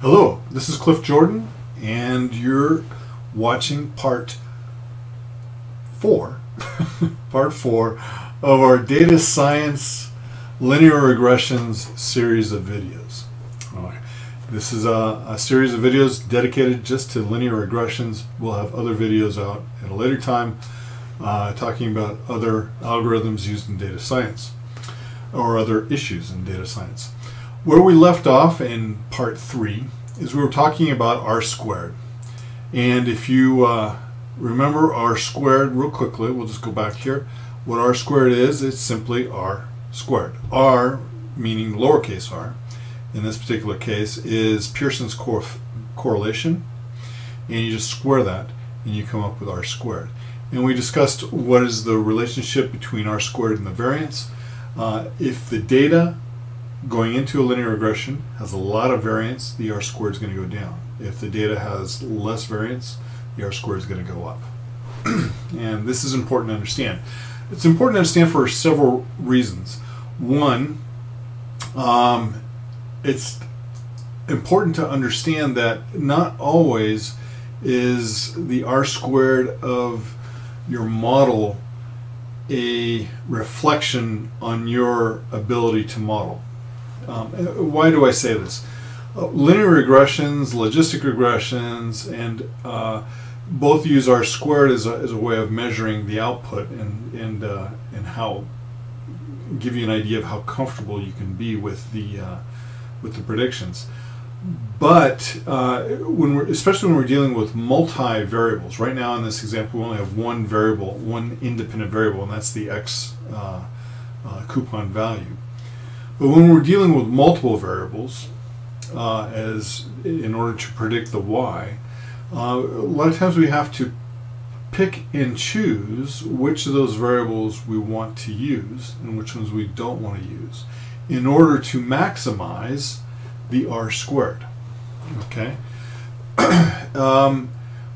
Hello, this is Cliff Jordan, and you're watching part 4, part 4 of our data science linear regressions series of videos. This is a series of videos dedicated just to linear regressions. We'll have other videos out at a later time talking about other algorithms used in data science or other issues in data science. Where we left off in part 3 is we were talking about R-squared. And if you remember R-squared real quickly, we'll just go back here. What R-squared is, it's simply R squared. R, meaning lowercase r, in this particular case, is Pearson's correlation. And you just square that, and you come up with R squared. And we discussed what is the relationship between R squared and the variance. If the data going into a linear regression has a lot of variance, the R squared is going to go down. If the data has less variance, the R squared is going to go up. And this is important to understand. It's important to understand for several reasons. One, it's important to understand that not always is the R squared of your model a reflection on your ability to model. Why do I say this? Linear regressions, logistic regressions, and both use R squared as a way of measuring the output and how give you an idea of how comfortable you can be with the predictions. But especially when we're dealing with multi-variables, right now in this example we only have one variable, one independent variable, and that's the x coupon value. But when we're dealing with multiple variables, as in order to predict the y, a lot of times we have to pick and choose which of those variables we want to use and which ones we don't want to use in order to maximize the R squared. Okay.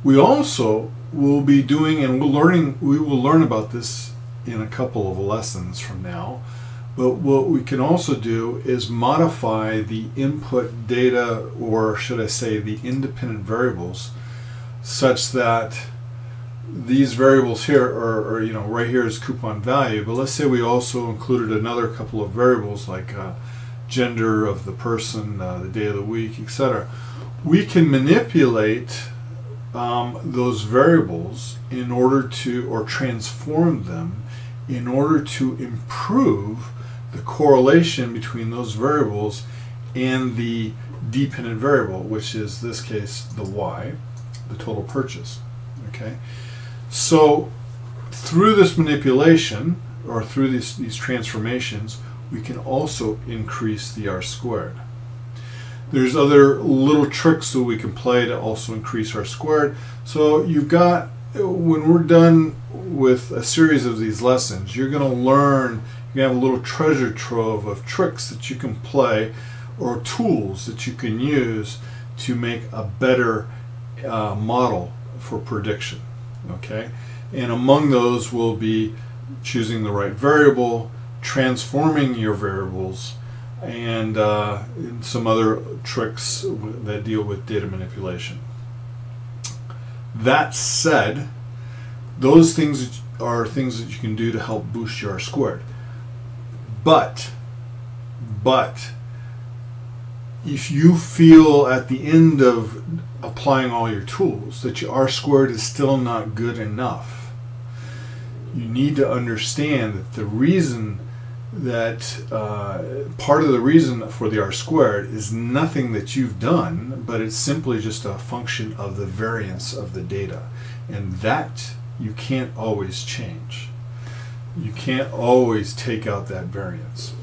We also will be doing, and we will learn about this in a couple of lessons from now. But what we can also do is modify the input data, or should I say the independent variables, such that these variables here are right here is coupon value, but let's say we also included another couple of variables like gender of the person, the day of the week, etc. We can manipulate those variables in order to, or transform them in order to improve the correlation between those variables and the dependent variable, which is this case the y, the total purchase. Okay, so through this manipulation, or through these transformations, we can also increase the R squared. There's other little tricks that we can play to also increase R squared. So you've got, when we're done with a series of these lessons, you're going to learn, you have a little treasure trove of tricks that you can play, or tools that you can use to make a better model for prediction. Okay, and among those will be choosing the right variable, transforming your variables, and some other tricks that deal with data manipulation. That said, those things are things that you can do to help boost your R squared. But if you feel at the end of applying all your tools that your R squared is still not good enough, you need to understand that the reason that part of the reason for the R squared is nothing that you've done, but it's simply just a function of the variance of the data, and that you can't always change. You can't always take out that variance.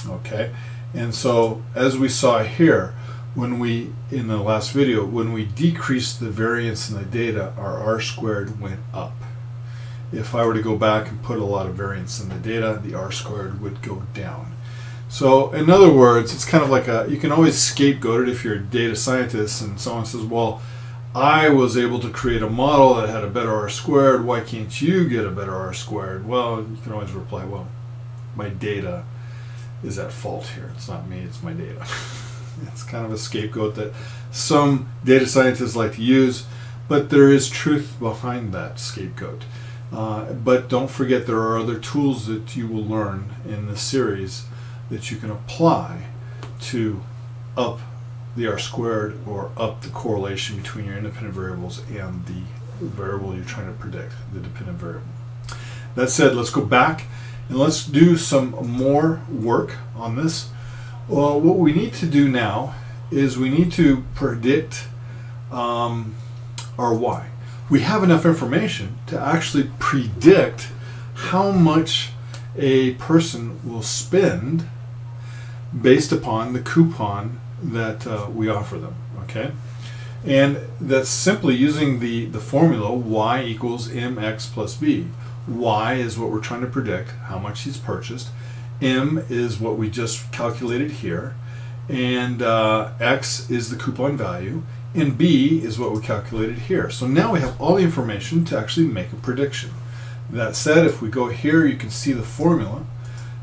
Okay, and so as we saw here, when we, in the last video, when we decreased the variance in the data, our R squared went up. If I were to go back and put a lot of variance in the data, the R squared would go down. So in other words, it's kind of like you can always scapegoat it if you're a data scientist and someone says, well, I was able to create a model that had a better R squared, why can't you get a better R squared? Well, you can always reply, well, my data is at fault here. It's not me, it's my data. It's kind of a scapegoat that some data scientists like to use, but there is truth behind that scapegoat. But don't forget there are other tools that you will learn in this series that you can apply to up the R-squared or up the correlation between your independent variables and the variable you're trying to predict, the dependent variable. That said, let's go back and let's do some more work on this. Well, what we need to do now is we need to predict our y. We have enough information to actually predict how much a person will spend based upon the coupon that we offer them, okay? And that's simply using the formula y equals mx plus b. Y is what we're trying to predict, how much he's purchased. M is what we just calculated here. And x is the coupon value. And b is what we calculated here. So now we have all the information to actually make a prediction. That said, if we go here, you can see the formula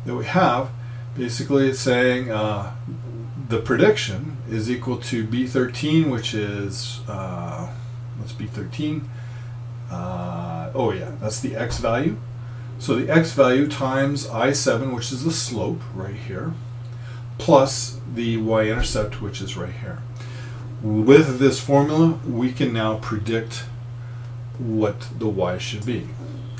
that we have. Basically, it's saying the prediction is equal to B13, which is, what's B13? Oh yeah, that's the x value. So the x value times I7, which is the slope right here, plus the y-intercept, which is right here. With this formula, we can now predict what the y should be,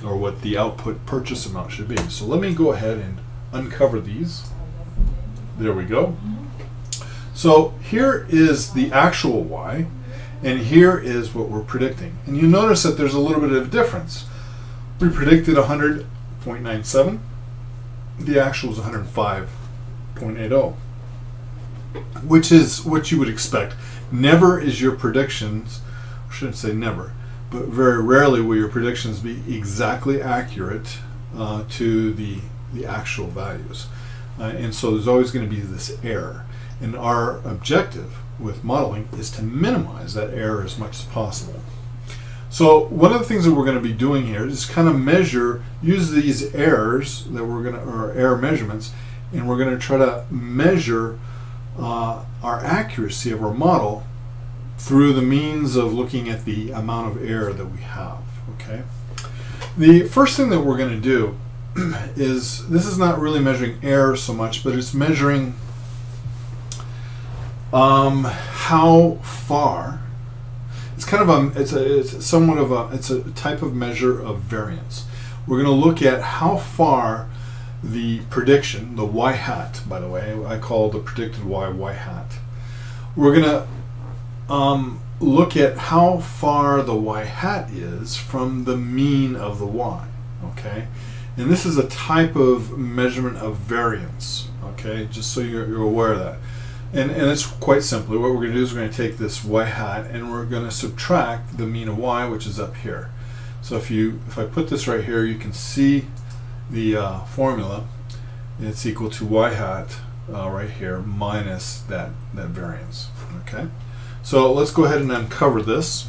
or what the output purchase amount should be. So let me go ahead and uncover these. There we go. So here is the actual y, and here is what we're predicting. And you notice that there's a little bit of a difference. We predicted 100.97. The actual is 105.80, which is what you would expect. Never is your predictions, I shouldn't say never, but very rarely will your predictions be exactly accurate to the actual values. And so there's always going to be this error. And our objective with modeling is to minimize that error as much as possible. So one of the things that we're going to be doing here is kind of use these errors that or error measurements, and we're going to try to measure our accuracy of our model through the means of looking at the amount of error that we have. Okay. The first thing that we're going to do is, this is not really measuring error so much, but it's measuring how far. It's kind of it's a type of measure of variance. We're going to look at how far the prediction, the y hat, by the way, I call the predicted y hat. We're going to look at how far the y hat is from the mean of the y. Okay, and this is a type of measurement of variance. Okay, just so you're aware of that. And it's quite simply, what we're going to do is we're going to take this y hat and we're going to subtract the mean of y, which is up here. So if I put this right here, you can see the formula. It's equal to y hat right here minus that variance. Okay, so let's go ahead and uncover this.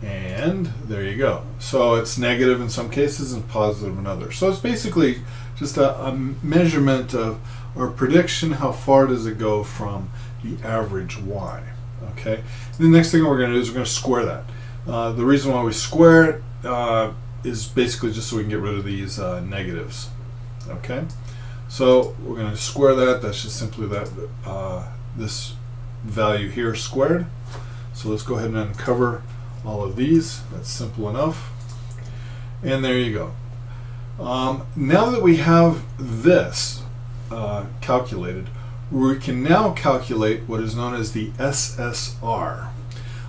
And there you go. So it's negative in some cases and positive in others. So it's basically just a measurement of, or prediction, how far does it go from the average y. Okay. And the next thing we're going to do is we're going to square that. The reason why we square it is basically just so we can get rid of these negatives. Okay. So we're going to square that. That's just simply that this value here squared. So let's go ahead and uncover all of these. That's simple enough. And there you go. Now that we have this calculated, we can now calculate what is known as the SSR.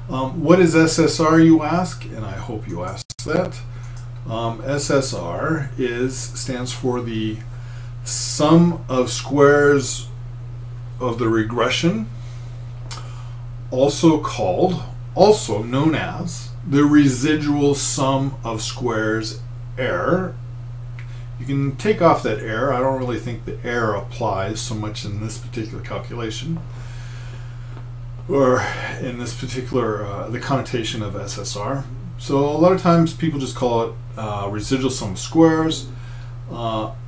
What is SSR, you ask? And I hope you asked that. SSR stands for the sum of squares of the regression, also known as the residual sum of squares error. You can take off that error. I don't really think the error applies so much in this particular calculation, or in this particular, the connotation of SSR. So a lot of times people just call it residual sum of squares.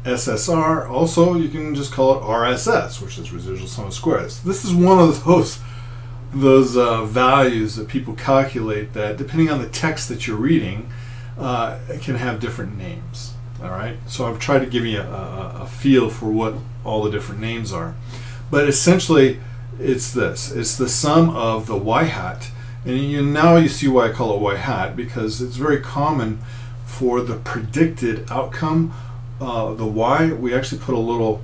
SSR, also you can just call it RSS, which is residual sum of squares. This is one of those values that people calculate that, depending on the text that you're reading, can have different names. All right, so I've tried to give you a feel for what all the different names are. But essentially, it's this. It's the sum of the y hat. And now you see why I call it y hat, because it's very common for the predicted outcome. The y, we actually put a little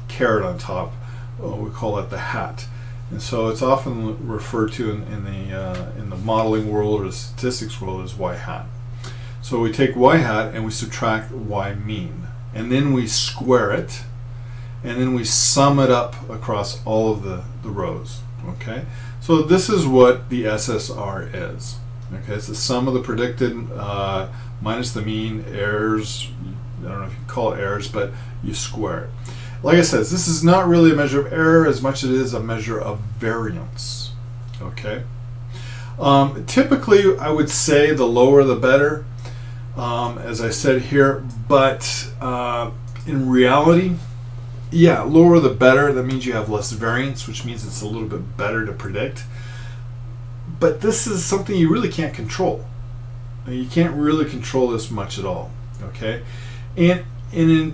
caret on top. We call it the hat. And so it's often referred to in the modeling world or the statistics world as y hat. So we take y hat and we subtract y mean, and then we square it, and then we sum it up across all of the rows. Okay, so this is what the SSR is. Okay, it's the sum of the predicted minus the mean, errors. I don't know if you call it errors, but you square it. Like I said, this is not really a measure of error as much as it is a measure of variance. Okay, typically I would say the lower the better. As I said here, but in reality, yeah, lower the better. That means you have less variance, which means it's a little bit better to predict. But this is something you really can't control. You can't really control this much at all. Okay, and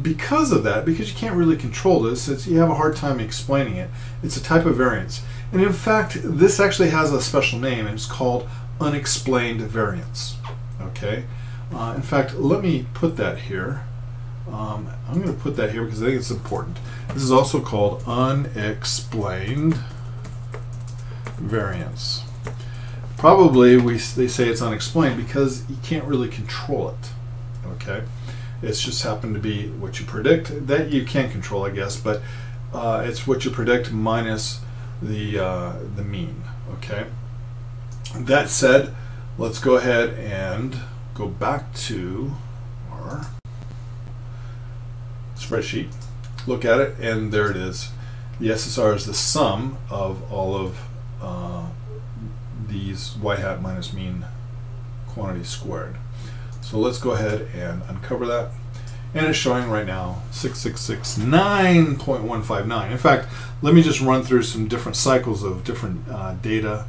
because of that, because you can't really control this, you have a hard time explaining it. It's a type of variance, and in fact, this actually has a special name, and it's called unexplained variance. Okay. In fact, let me put that here. I'm going to put that here because I think it's important. This is also called unexplained variance. Probably they say it's unexplained because you can't really control it. Okay, it's just happened to be what you predict. That you can control, I guess, but it's what you predict minus the mean. Okay. That said, let's go ahead and go back to our spreadsheet, look at it, and there it is. The SSR is the sum of all of these y hat minus mean quantities squared. So let's go ahead and uncover that. And it's showing right now 6669.159. In fact, let me just run through some different cycles of different data.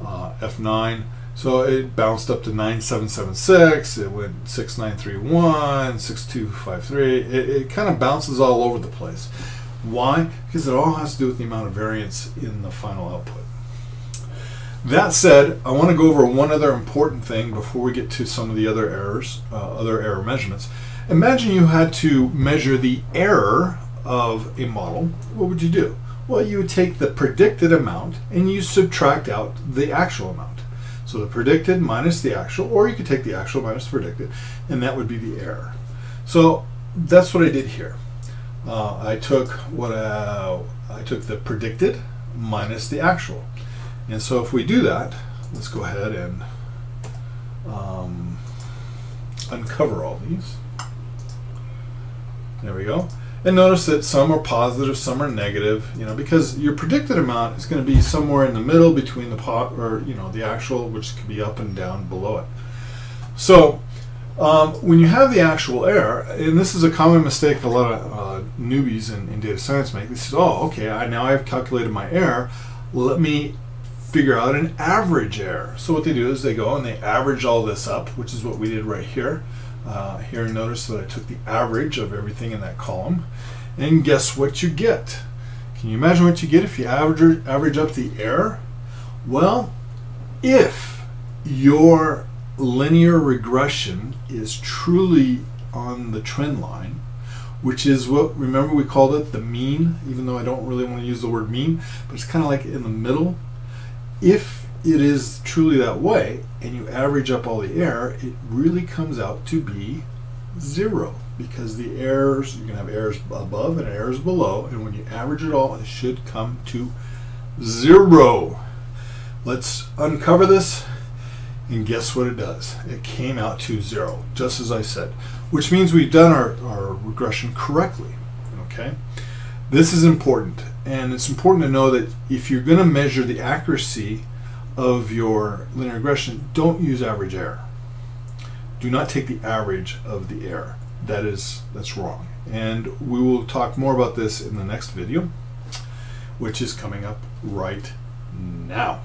F9. So it bounced up to 9776, it went 6931, 6253. It kind of bounces all over the place. Why? Because it all has to do with the amount of variance in the final output. That said, I want to go over one other important thing before we get to some of the other errors, other error measurements. Imagine you had to measure the error of a model. What would you do? Well, you would take the predicted amount and you subtract out the actual amount. So the predicted minus the actual, or you could take the actual minus the predicted, and that would be the error. So that's what I did here. I took the predicted minus the actual, and so if we do that, let's go ahead and uncover all these. There we go. And notice that some are positive, some are negative, because your predicted amount is going to be somewhere in the middle between the the actual, which can be up and down below it. So when you have the actual error, and this is a common mistake a lot of newbies in data science make, they say, oh, okay, now I've calculated my error, let me figure out an average error. So what they do is they go and they average all this up, which is what we did right here. Here, notice that I took the average of everything in that column, and guess what you get? Can you imagine what you get if you average up the error? Well, if your linear regression is truly on the trend line, which is what, remember we called it the mean, even though I don't really want to use the word mean, but it's kind of like in the middle. If it is truly that way, and you average up all the error, it really comes out to be 0, because the errors, you're going to have errors above and errors below, and when you average it all, it should come to 0. Let's uncover this, and guess what it does? It came out to 0, just as I said, which means we've done our regression correctly. Okay, this is important, and it's important to know that if you're going to measure the accuracy of your linear regression, don't use average error. Do not take the average of the error. that's wrong. And we will talk more about this in the next video, which is coming up right now.